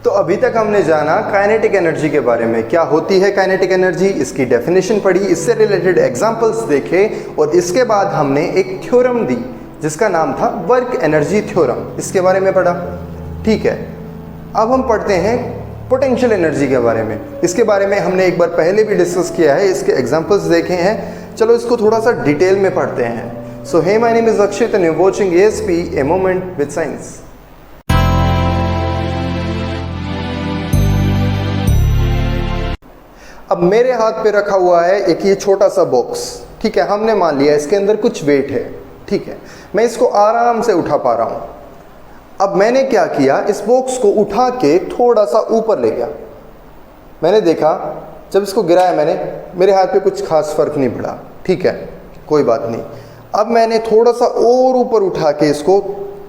तो अभी तक हमने जाना काइनेटिक एनर्जी के बारे में, क्या होती है काइनेटिक एनर्जी, इसकी डेफिनेशन पढ़ी, इससे रिलेटेड एग्जांपल्स देखे और इसके बाद हमने एक थ्योरम दी जिसका नाम था वर्क एनर्जी थ्योरम, इसके बारे में पढ़ा। ठीक है, अब हम पढ़ते हैं पोटेंशियल एनर्जी के बारे में। इसके बारे में हमने एक बार पहले भी डिस्कस किया है, इसके एग्जांपल्स देखे हैं। चलो इसको थोड़ा सा डिटेल में पढ़ते हैं। So hey, my name is Akshit and you are watching ASP a moment with science. अब मेरे हाथ पे रखा हुआ है एक ये छोटा सा बॉक्स। ठीक है, हमने मान लिया इसके अंदर कुछ वेट है। ठीक है, मैं इसको आराम से उठा पा रहा हूं। अब मैंने क्या किया, इस बॉक्स को उठा के थोड़ा सा ऊपर ले गया। मैंने देखा जब इसको गिराया मैंने, मेरे हाथ पे कुछ खास फर्क नहीं पड़ा। ठीक है, कोई बात नहीं। अब मैंने थोड़ा सा और ऊपर उठा के इसको,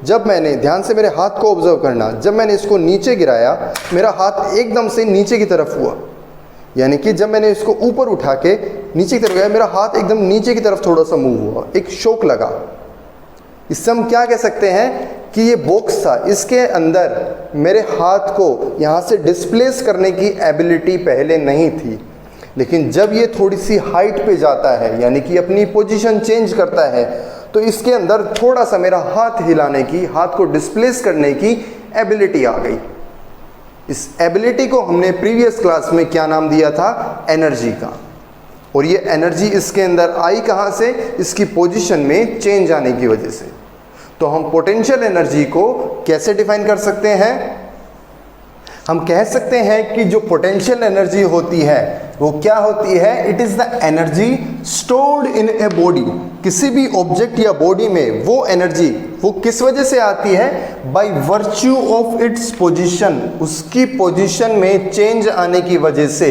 जब मैंने ध्यान से मेरे हाथ को ऑब्जर्व करना, जब मैंने इसको नीचे गिराया मेरा हाथ एकदम से नीचे की तरफ हुआ। यानी कि जब मैंने इसको ऊपर उठा के नीचे की तरफ गया, मेरा हाथ एकदम नीचे की तरफ थोड़ा सा मूव हुआ, एक शॉक लगा। इससे हम क्या कह सकते हैं कि ये बॉक्स था, इसके अंदर मेरे हाथ को यहाँ से डिस्प्लेस करने की एबिलिटी पहले नहीं थी, लेकिन जब ये थोड़ी सी हाइट पे जाता है यानी कि अपनी पोजीशन चेंज करता है, तो इसके अंदर थोड़ा सा मेरा हाथ हिलाने की, हाथ को डिस्प्लेस करने की एबिलिटी आ गई। इस एबिलिटी को हमने प्रीवियस क्लास में क्या नाम दिया था, एनर्जी का। और ये एनर्जी इसके अंदर आई कहाँ से, इसकी पोजीशन में चेंज आने की वजह से। तो हम पोटेंशियल एनर्जी को कैसे डिफाइन कर सकते हैं, हम कह सकते हैं कि जो पोटेंशियल एनर्जी होती है वो क्या होती है, it is the energy stored in a body. किसी भी ऑब्जेक्ट या बॉडी में वो एनर्जी वो किस वजह से आती है, by virtue of its position, उसकी पोजीशन में चेंज आने की वजह से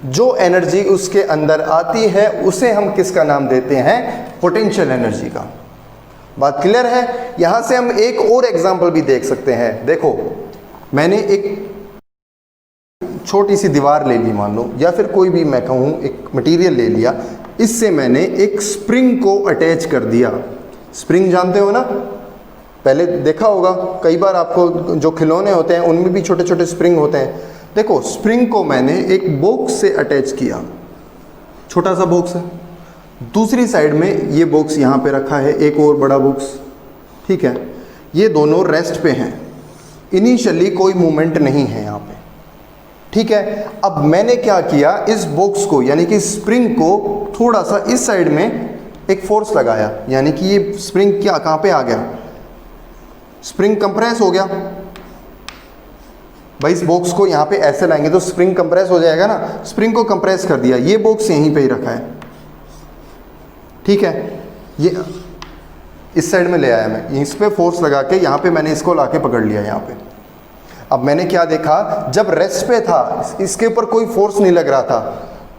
जो एनर्जी उसके अंदर आती है उसे हम किसका नाम देते हैं, पोटेंशियल एनर्जी का। बात क्लियर है। यहां से हम एक और एग्जांपल भी देख सकते हैं। देखो, मैंने एक छोटी सी दीवार ले ली मान लो, या फिर कोई भी मैं कहूँ एक मटेरियल ले लिया, इससे मैंने एक स्प्रिंग को अटैच कर दिया। स्प्रिंग जानते हो ना, पहले देखा होगा कई बार आपको, जो खिलौने होते हैं उनमें भी छोटे छोटे स्प्रिंग होते हैं। देखो, स्प्रिंग को मैंने एक बॉक्स से अटैच किया, छोटा सा बॉक्स है। दूसरी साइड में ये बॉक्स यहाँ पे रखा है, एक और बड़ा बॉक्स। ठीक है, ये दोनों रेस्ट पे हैं, इनिशियली कोई मूवमेंट नहीं है यहाँ पे। ठीक है, अब मैंने क्या किया, इस बॉक्स को यानी कि स्प्रिंग को थोड़ा सा इस साइड में एक फोर्स लगाया, यानी कि ये स्प्रिंग क्या कहाँ पे आ गया, स्प्रिंग कंप्रेस हो गया। भाई इस बॉक्स को यहाँ पे ऐसे लाएंगे तो स्प्रिंग कंप्रेस हो जाएगा ना, स्प्रिंग को कंप्रेस कर दिया, ये बॉक्स यहीं पे ही रखा है। ठीक है, ये इस साइड में ले आया मैं, इस पे फोर्स लगा के यहाँ पे मैंने इसको लाके पकड़ लिया यहाँ पे। अब मैंने क्या देखा, जब रेस्ट पे था, इसके ऊपर कोई फोर्स नहीं लग रहा था,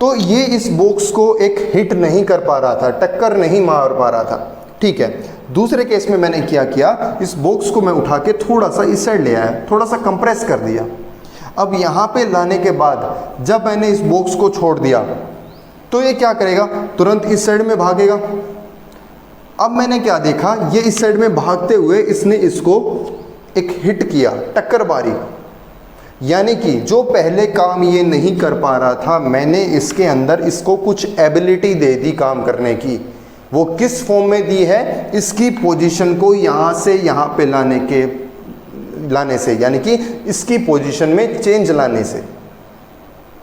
तो ये इस बॉक्स को एक हिट नहीं कर पा रहा था, टक्कर नहीं मार पा रहा था। ठीक है, दूसरे केस में मैंने क्या किया, इस बॉक्स को मैं उठा के थोड़ा सा इस साइड ले आया, थोड़ा सा कंप्रेस कर दिया। अब यहाँ पे लाने के बाद जब मैंने इस बॉक्स को छोड़ दिया तो ये क्या करेगा, तुरंत इस साइड में भागेगा। अब मैंने क्या देखा, ये इस साइड में भागते हुए इसने इसको एक हिट किया, टक्कर मारी। यानी कि जो पहले काम ये नहीं कर पा रहा था, मैंने इसके अंदर इसको कुछ एबिलिटी दे दी काम करने की। वो किस फॉर्म में दी है, इसकी पोजीशन को यहाँ से यहाँ पे लाने से, यानी कि इसकी पोजीशन में चेंज लाने से।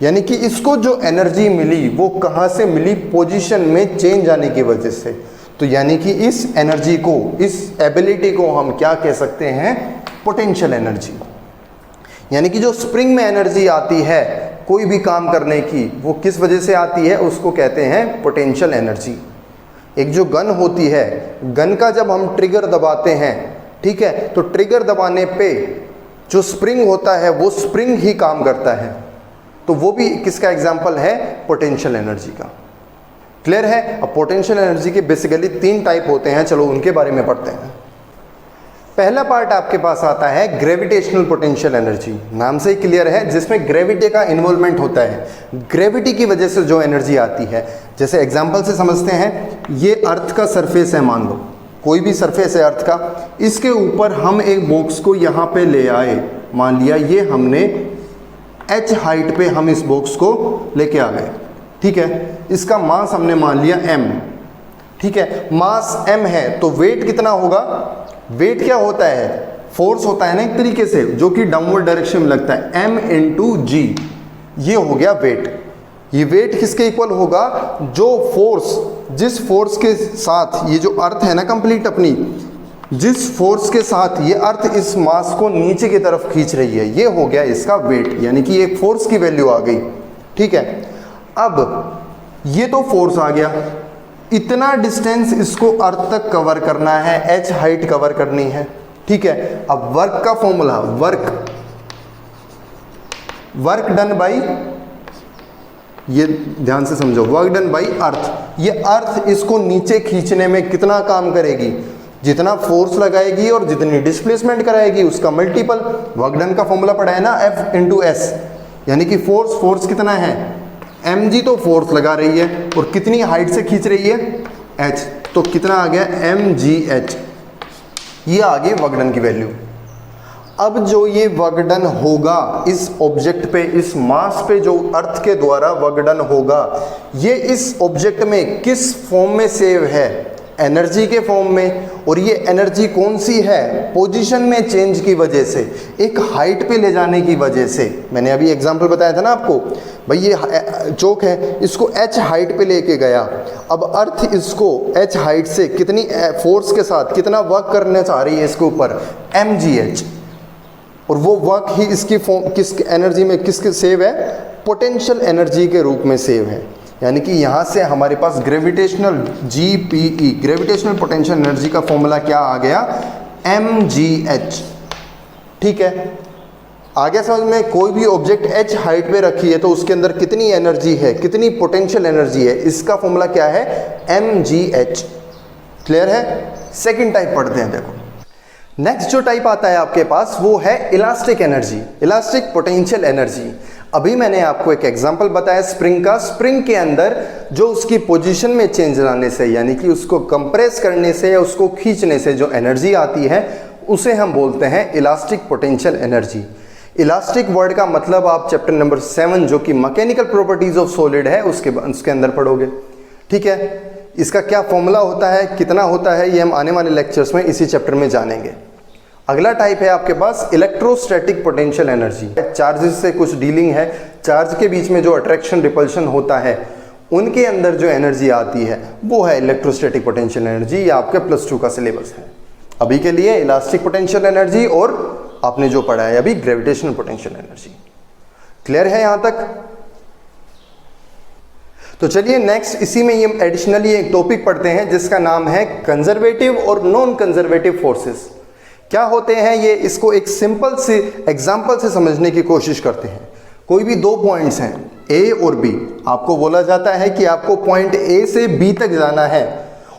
यानी कि इसको जो एनर्जी मिली वो कहाँ से मिली, पोजीशन में चेंज आने की वजह से। तो यानी कि इस एनर्जी को, इस एबिलिटी को हम क्या कह सकते हैं, पोटेंशियल एनर्जी। यानी कि जो स्प्रिंग में एनर्जी आती है कोई भी काम करने की, वो किस वजह से आती है, उसको कहते हैं पोटेंशियल एनर्जी। एक जो गन होती है, गन का जब हम ट्रिगर दबाते हैं, ठीक है, तो ट्रिगर दबाने पे जो स्प्रिंग होता है वो स्प्रिंग ही काम करता है। तो वो भी किसका एग्जाम्पल है, पोटेंशियल एनर्जी का। क्लियर है। अब पोटेंशियल एनर्जी के बेसिकली 3 टाइप होते हैं, चलो उनके बारे में पढ़ते हैं। पहला पार्ट आपके पास आता है ग्रेविटेशनल पोटेंशियल एनर्जी, नाम से ही क्लियर है, जिसमें ग्रेविटी का इन्वॉल्वमेंट होता है। ग्रेविटी की वजह से जो एनर्जी आती है, जैसे एग्जांपल से समझते हैं, ये अर्थ का सरफेस है, मान लो कोई भी सरफेस है अर्थ का, इसके ऊपर हम एक बॉक्स को यहाँ पे ले आए, मान लिया ये हमने h हाइट पे हम इस बॉक्स को लेके आ गए, ठीक है। इसका मास हमने मान लिया m, ठीक है। मास m है तो वेट कितना होगा? वेट क्या होता है? फोर्स होता है ना एक तरीके से, जो कि डाउनवर्ड डायरेक्शन में लगता है, m इंटू जी, ये हो गया वेट। ये वेट किसके इक्वल होगा? जो फोर्स, जिस फोर्स के साथ ये जो अर्थ है ना कंप्लीट अपनी, जिस फोर्स के साथ ये अर्थ इस मास को नीचे की तरफ खींच रही है, ये हो गया इसका वेट, यानी कि एक फोर्स की वैल्यू आ गई, ठीक है। अब ये तो फोर्स आ गया, इतना डिस्टेंस इसको अर्थ तक कवर करना है, h हाइट कवर करनी है, ठीक है। अब वर्क का फॉर्मूला, वर्क डन बाई, ये ध्यान से समझो, वर्क डन बाई अर्थ। ये अर्थ इसको नीचे खींचने में कितना काम करेगी? जितना फोर्स लगाएगी और जितनी डिस्प्लेसमेंट कराएगी उसका मल्टीपल। वर्क डन का फॉर्मूला पढ़ा है ना, F इंटू एस, यानी कि फोर्स कितना है? mg तो फोर्स लगा रही है और कितनी हाइट से खींच रही है? h, तो कितना आ गया? mgh, ये आ गई वर्क डन की वैल्यू। अब जो ये वर्क डन होगा इस ऑब्जेक्ट पे, इस मास पे, जो अर्थ के द्वारा वर्क डन होगा, ये इस ऑब्जेक्ट में किस फॉर्म में सेव है? एनर्जी के फॉर्म में। और ये एनर्जी कौन सी है? पोजीशन में चेंज की वजह से, एक हाइट पे ले जाने की वजह से। मैंने अभी एग्जांपल बताया था ना आपको, भाई ये चौक है, इसको h हाइट पे लेके गया, अब अर्थ इसको h हाइट से कितनी फोर्स के साथ कितना वर्क करना चाह रही है इसके ऊपर? mgh। और वो वर्क ही इसकी फॉर्म, किस एनर्जी में किसके सेव है? पोटेंशियल एनर्जी के रूप में सेव है। यानी कि यहाँ से हमारे पास gravitational GPE, gravitational potential energy का फॉर्मूला क्या आ गया? mgh, ठीक है। आगे समझ में, कोई भी ऑब्जेक्ट h हाइट पे रखी है तो उसके अंदर कितनी एनर्जी है, कितनी पोटेंशियल एनर्जी है, इसका फॉर्मूला क्या है? mgh। क्लियर है? सेकंड टाइप पढ़ते हैं, देखो। नेक्स्ट जो टाइप आता है आपके पास वो है elastic energy, elastic potential energy. अभी मैंने आपको एक एग्जांपल बताया स्प्रिंग का। स्प्रिंग के अंदर जो उसकी पोजीशन में चेंज लाने से, यानी कि उसको कंप्रेस करने से या उसको खींचने से जो एनर्जी आती है, उसे हम बोलते हैं elastic potential energy. Elastic word का मतलब आप चैप्टर नंबर 7 जो कि मैकेनिकल प्रॉपर्टीज ऑफ सॉलिड है उसके अंदर पढ़ोगे, ठीक है। इसका क्या फॉर्मूला होता है, कितना होता है, ये हम आने वाले लेक्चर्स में इसी चैप्टर में जानेंगे। अगला टाइप है आपके पास इलेक्ट्रोस्टैटिक पोटेंशियल एनर्जी। चार्जेस से कुछ डीलिंग है, चार्ज के बीच में जो अट्रैक्शन रिपल्शन होता है उनके अंदर जो एनर्जी आती है वो है इलेक्ट्रोस्टैटिक पोटेंशियल एनर्जी। ये आपके +2 का सिलेबस है। अभी के लिए इलास्टिक पोटेंशियल एनर्जी और आपने जो पढ़ा है अभी ग्रेविटेशनल पोटेंशियल एनर्जी। क्लियर है यहां तक? तो चलिए नेक्स्ट इसी में ये एडिशनली एक टॉपिक पढ़ते हैं जिसका नाम है कंजर्वेटिव और नॉन कंजर्वेटिव फोर्सेस। क्या होते हैं ये, इसको एक सिंपल से एग्जांपल से समझने की कोशिश करते हैं। कोई भी 2 पॉइंट्स हैं A और B, आपको बोला जाता है कि आपको पॉइंट A से B तक जाना है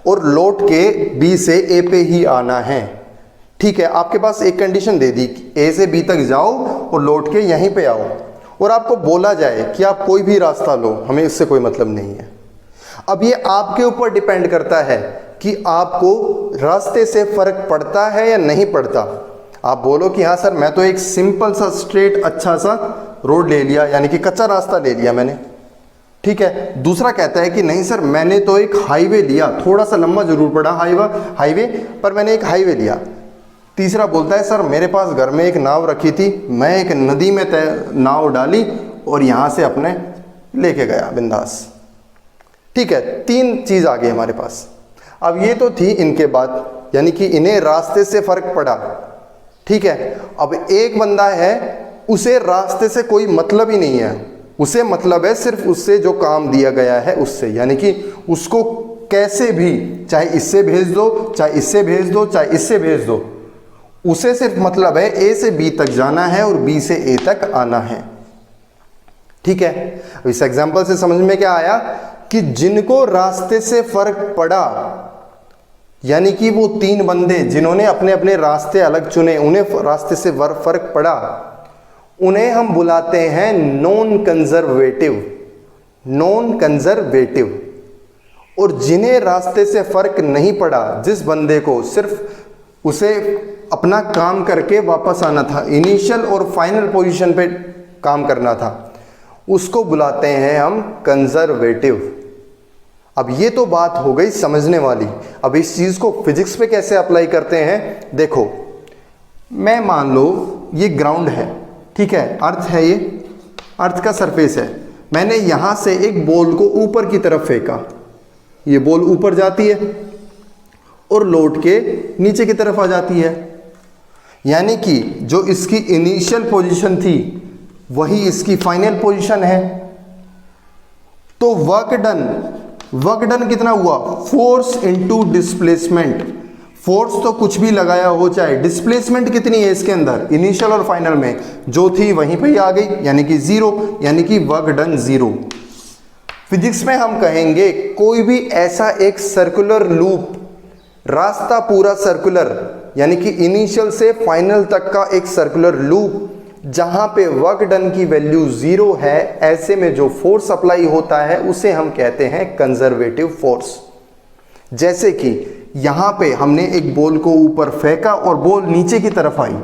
और लौट के B से A पे ही आना है, ठीक है। आपके पास एक कंडीशन दे दी, A से B तक जाओ और लौट के यहीं पे आओ, और आपको बोला जाए कि आप कोई भी रास्ता लो, हमें इससे कोई मतलब नहीं है। अब ये आपके ऊपर डिपेंड करता है कि आपको रास्ते से फर्क पड़ता है या नहीं पड़ता। आप बोलो कि हाँ सर मैं तो एक सिंपल सा स्ट्रेट अच्छा सा रोड ले लिया, यानी कि कच्चा रास्ता ले लिया मैंने, ठीक है। दूसरा कहता है कि नहीं सर मैंने तो एक हाईवे लिया, थोड़ा सा लंबा जरूर पड़ा हाईवे पर मैंने एक हाईवे लिया। तीसरा बोलता है सर मेरे पास घर में एक नाव रखी थी, मैं एक नदी में नाव डाली और यहाँ से अपने लेके गया बिंदास, ठीक है। 3 चीज़ आ गई हमारे पास। अब ये तो थी इनके बाद, यानी कि इन्हें रास्ते से फर्क पड़ा, ठीक है। अब एक बंदा है उसे रास्ते से कोई मतलब ही नहीं है, उसे मतलब है सिर्फ उससे जो काम दिया गया है उससे, यानी कि उसको कैसे भी, चाहे इससे भेज दो, चाहे इससे भेज दो, चाहे इससे भेज दो, उसे सिर्फ मतलब है A से B तक जाना है और B से A तक आना है, ठीक है। इस एग्जांपल से समझ में क्या आया कि जिनको रास्ते से फर्क पड़ा, यानी कि वो 3 बंदे जिन्होंने अपने अपने रास्ते अलग चुने, उन्हें रास्ते से फर्क पड़ा, उन्हें हम बुलाते हैं नॉन कंजर्वेटिव। और जिन्हें रास्ते से फर्क नहीं पड़ा, जिस बंदे को सिर्फ उसे अपना काम करके वापस आना था, इनिशियल और फाइनल पोजीशन पे काम करना था, उसको बुलाते हैं हम कंजर्वेटिव। अब ये तो बात हो गई समझने वाली। अब इस चीज़ को फिजिक्स पे कैसे अप्लाई करते हैं, देखो मैं मान लो ये ग्राउंड है, ठीक है, अर्थ है, ये अर्थ का सरफेस है, मैंने यहां से एक बॉल को ऊपर की तरफ फेंका, ये बॉल ऊपर जाती है और लौट के नीचे की तरफ आ जाती है, यानी कि जो इसकी इनिशियल पोजीशन थी वही इसकी फाइनल पोजीशन है। तो वर्क डन कितना हुआ, फोर्स इनटू डिस्प्लेसमेंट। फोर्स तो कुछ भी लगाया हो चाहे, डिस्प्लेसमेंट कितनी है इसके अंदर, इनिशियल और फाइनल में जो थी वहीं पे ही आ गई, यानी कि जीरो, यानी कि वर्क डन जीरो। फिजिक्स में हम कहेंगे कोई भी ऐसा एक सर्कुलर लूप, रास्ता पूरा सर्कुलर, यानी कि इनिशियल से फाइनल तक का एक सर्कुलर लूप जहां पे वर्क डन की वैल्यू जीरो है, ऐसे में जो फोर्स अप्लाई होता है उसे हम कहते हैं कंजर्वेटिव फोर्स। जैसे कि यहां पे हमने एक बॉल को ऊपर फेंका और बॉल नीचे की तरफ आई,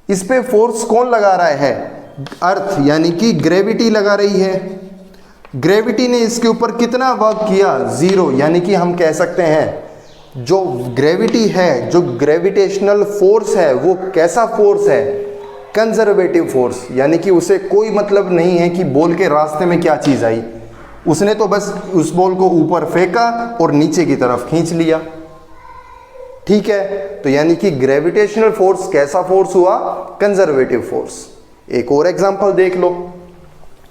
इस पे फोर्स कौन लगा रहा है, अर्थ, यानी कि ग्रेविटी लगा रही है। ग्रेविटी ने इसके ऊपर कितना वर्क किया, जीरो, यानी कि हम कह सकते हैं जो ग्रेविटी है, जो ग्रेविटेशनल फोर्स है, वो कैसा फोर्स है, कंजर्वेटिव फोर्स, यानी कि उसे कोई मतलब नहीं है कि बॉल के रास्ते में क्या चीज आई, उसने तो बस उस बॉल को ऊपर फेंका और नीचे की तरफ खींच लिया, ठीक है। तो यानी कि ग्रेविटेशनल फोर्स कैसा फोर्स हुआ, कंजर्वेटिव फोर्स। एक और एग्जांपल देख लो,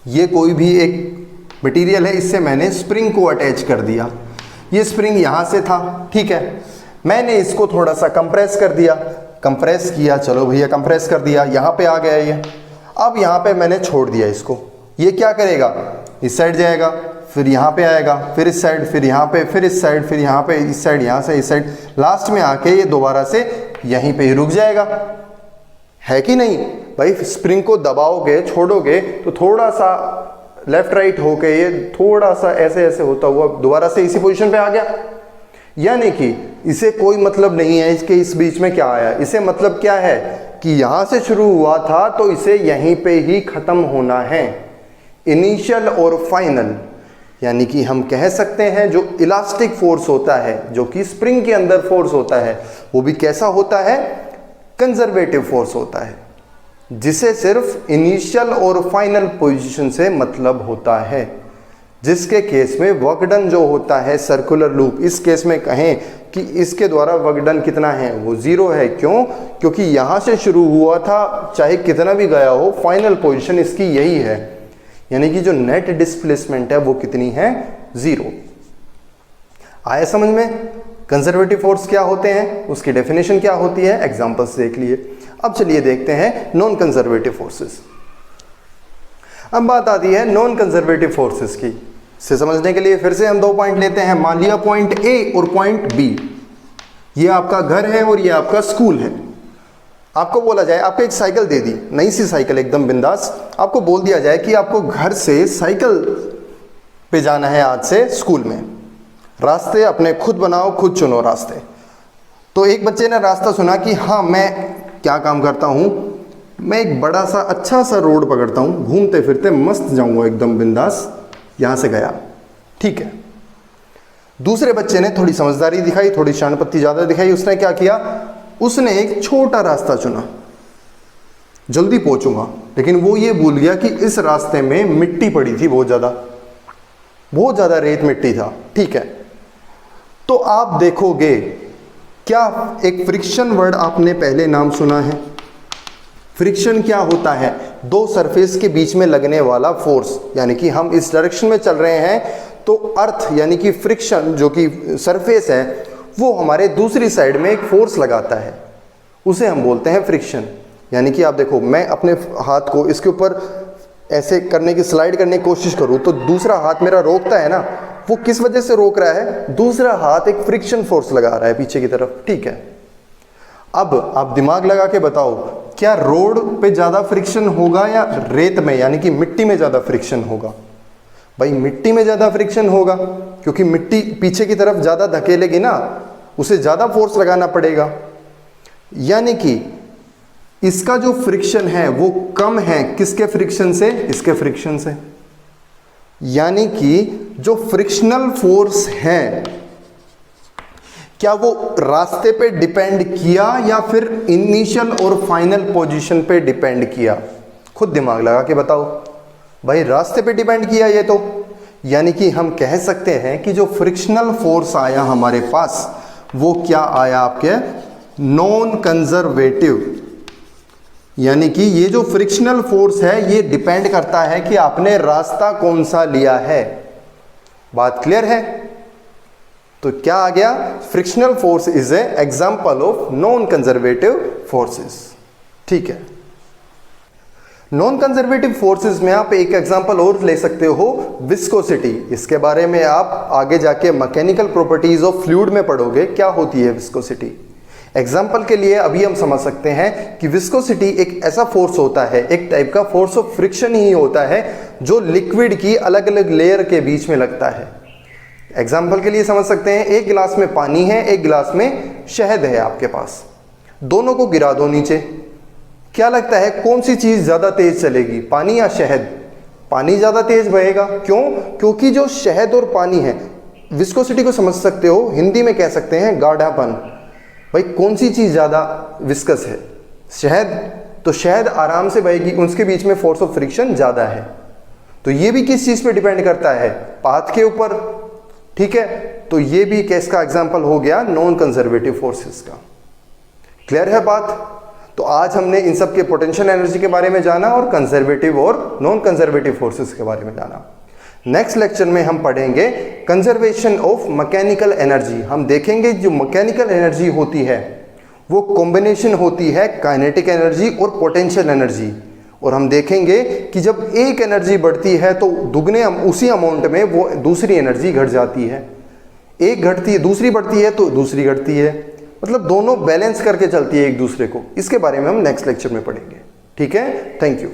ये कोई भी एक मटेरियल है, इससे मैंने स्प्रिंग को अटैच कर दिया, ये स्प्रिंग यहां से था, ठीक है, मैंने इसको थोड़ा सा कंप्रेस कर दिया, कंप्रेस किया, चलो भैया कंप्रेस कर दिया, यहाँ पे आ गया ये। अब यहाँ पे मैंने छोड़ दिया इसको, ये क्या करेगा, इस साइड जाएगा, फिर यहाँ पे आएगा, फिर इस साइड, फिर यहाँ पे, फिर इस साइड, फिर यहाँ पे, इस साइड, यहाँ से इस साइड, लास्ट में आके ये दोबारा से यहीं पे ही रुक जाएगा, है कि नहीं भाई। स्प्रिंग को दबाओगे, छोड़ोगे तो थोड़ा सा लेफ्ट राइट होके ये थोड़ा सा ऐसे ऐसे होता हुआ दोबारा से इसी पोजीशन पे आ गया, यानी कि इसे कोई मतलब नहीं है इसके इस बीच में क्या आया, इसे मतलब क्या है कि यहां से शुरू हुआ था तो इसे यहीं पे ही खत्म होना है, इनिशियल और फाइनल। यानी कि हम कह सकते हैं जो इलास्टिक फोर्स होता है, जो कि स्प्रिंग के अंदर फोर्स होता है, वो भी कैसा होता है, कंजर्वेटिव फोर्स होता है, जिसे सिर्फ इनिशियल और फाइनल पोजीशन से मतलब होता है। जिसके केस में वर्क डन जो होता है सर्कुलर लूप, इस केस में कहें कि इसके द्वारा वर्क डन कितना है, वो जीरो है। क्यों, क्योंकि यहां से शुरू हुआ था, चाहे कितना भी गया हो, फाइनल पोजीशन इसकी यही है, यानी कि जो नेट डिस्प्लेसमेंट है वो कितनी है, जीरो। आया समझ में कंजर्वेटिव फोर्स क्या होते हैं, उसकी डेफिनेशन क्या होती है, एग्जांपल्स देख लिए। अब चलिए देखते हैं नॉन कंजर्वेटिव फोर्सेस। अब बात आती है नॉन कंजर्वेटिव फोर्सेस की। से समझने के लिए फिर से हम दो पॉइंट लेते हैं, मान लिया पॉइंट ए और पॉइंट बी, ये आपका घर है और ये आपका स्कूल है। आपको बोला जाए, आपको एक साइकिल दे दी, नई सी साइकिल एकदम बिंदास, आपको बोल दिया जाए कि आपको घर से साइकिल पे जाना है आज से स्कूल में, रास्ते अपने खुद बनाओ, खुद चुनो रास्ते। तो एक बच्चे ने रास्ता सुना कि हाँ मैं क्या काम करता हूँ, मैं एक बड़ा सा अच्छा सा रोड पकड़ता हूँ, घूमते फिरते मस्त जाऊँगा एकदम बिंदास, यहाँ से गया, ठीक है। दूसरे बच्चे ने थोड़ी समझदारी दिखाई, थोड़ी शानपत्ती ज़्यादा दिखाई, उसने क्या किया, उसने एक छोटा रास्ता चुना, जल्दी पहुँचूंगा, लेकिन वो ये भूल गया कि इस रास्ते में मिट्टी पड़ी थी, बहुत ज़्यादा रेत मिट्टी था, ठीक है। तो आप देखोगे क्या एक फ्रिक्शन वर्ड आपने पहले नाम सुना है। फ्रिक्शन क्या होता है, दो सरफेस के बीच में लगने वाला फोर्स, यानी कि हम इस डायरेक्शन में चल रहे हैं तो अर्थ यानी कि फ्रिक्शन जो कि सरफेस है वो हमारे दूसरी साइड में एक फोर्स लगाता है, उसे हम बोलते हैं फ्रिक्शन। यानी कि आप देखो, मैं अपने हाथ को इसके ऊपर ऐसे करने की, स्लाइड करने की कोशिश करूँ तो दूसरा हाथ मेरा रोकता है ना, वो किस वजह से रोक रहा है, दूसरा हाथ एक फ्रिक्शन फोर्स लगा रहा है पीछे की तरफ, ठीक है। अब आप दिमाग लगा के बताओ, क्या रोड पे ज़्यादा फ्रिक्शन होगा या रेत में यानी कि मिट्टी में ज़्यादा फ्रिक्शन होगा? भाई मिट्टी में ज़्यादा फ्रिक्शन होगा, क्योंकि मिट्टी पीछे की तरफ ज़्यादा धकेलेगी ना, उसे ज़्यादा फोर्स लगाना पड़ेगा। यानी कि इसका जो फ्रिक्शन है वो कम है किसके फ्रिक्शन से, इसके फ्रिक्शन से। यानी कि जो फ्रिक्शनल फोर्स है क्या वो रास्ते पे डिपेंड किया या फिर इनिशियल और फाइनल पोजीशन पे डिपेंड किया? खुद दिमाग लगा के बताओ भाई। रास्ते पे डिपेंड किया ये तो, यानी कि हम कह सकते हैं कि जो फ्रिक्शनल फोर्स आया हमारे पास वो क्या आया आपके, नॉन कंजर्वेटिव। यानी कि ये जो फ्रिक्शनल फोर्स है ये डिपेंड करता है कि आपने रास्ता कौन सा लिया है। बात क्लियर है? तो क्या आ गया, frictional force is a example of non conservative forces. ठीक है, नॉन कंजर्वेटिव फोर्सेस में आप एक एग्जांपल और ले सकते हो, विस्कोसिटी। इसके बारे में आप आगे जाके मैकेनिकल प्रॉपर्टीज ऑफ फ्लूइड में पढ़ोगे क्या होती है विस्कोसिटी। एग्जाम्पल के लिए अभी हम समझ सकते हैं कि विस्कोसिटी एक ऐसा फोर्स होता है, एक टाइप का फोर्स ऑफ फ्रिक्शन ही होता है जो लिक्विड की अलग अलग लेयर के बीच में लगता है। एग्जाम्पल के लिए समझ सकते हैं, एक गिलास में पानी है, एक गिलास में शहद है आपके पास, दोनों को गिरा दो नीचे। क्या लगता है कौन सी चीज ज्यादा तेज चलेगी, पानी या शहद? पानी ज्यादा तेज बहेगा। क्यों? क्योंकि जो शहद और पानी है, विस्कोसिटी को समझ सकते हो, हिंदी में कह सकते हैं गाढ़ापन। भाई कौन सी चीज ज्यादा विस्कस है, शहद, तो शहद आराम से बहेगी, उसके बीच में फोर्स ऑफ फ्रिक्शन ज्यादा है। तो ये भी किस चीज पे डिपेंड करता है, पाथ के ऊपर। ठीक है, तो ये भी केस का एग्जांपल हो गया नॉन कंजर्वेटिव फोर्सेस का। क्लियर है बात? तो आज हमने इन सब के पोटेंशियल एनर्जी के बारे में जाना और कंजर्वेटिव और नॉन कंजर्वेटिव फोर्सेस के बारे में जाना। नेक्स्ट लेक्चर में हम पढ़ेंगे कंजर्वेशन ऑफ मैकेनिकल एनर्जी। हम देखेंगे जो मैकेनिकल एनर्जी होती है वो कॉम्बिनेशन होती है काइनेटिक एनर्जी और पोटेंशियल एनर्जी। और हम देखेंगे कि जब एक एनर्जी बढ़ती है तो दुगने उसी अमाउंट में वो दूसरी एनर्जी घट जाती है। एक घटती है, दूसरी बढ़ती है तो दूसरी घटती है, मतलब दोनों बैलेंस करके चलती है एक दूसरे को। इसके बारे में हम नेक्स्ट लेक्चर में पढ़ेंगे। ठीक है, थैंक यू।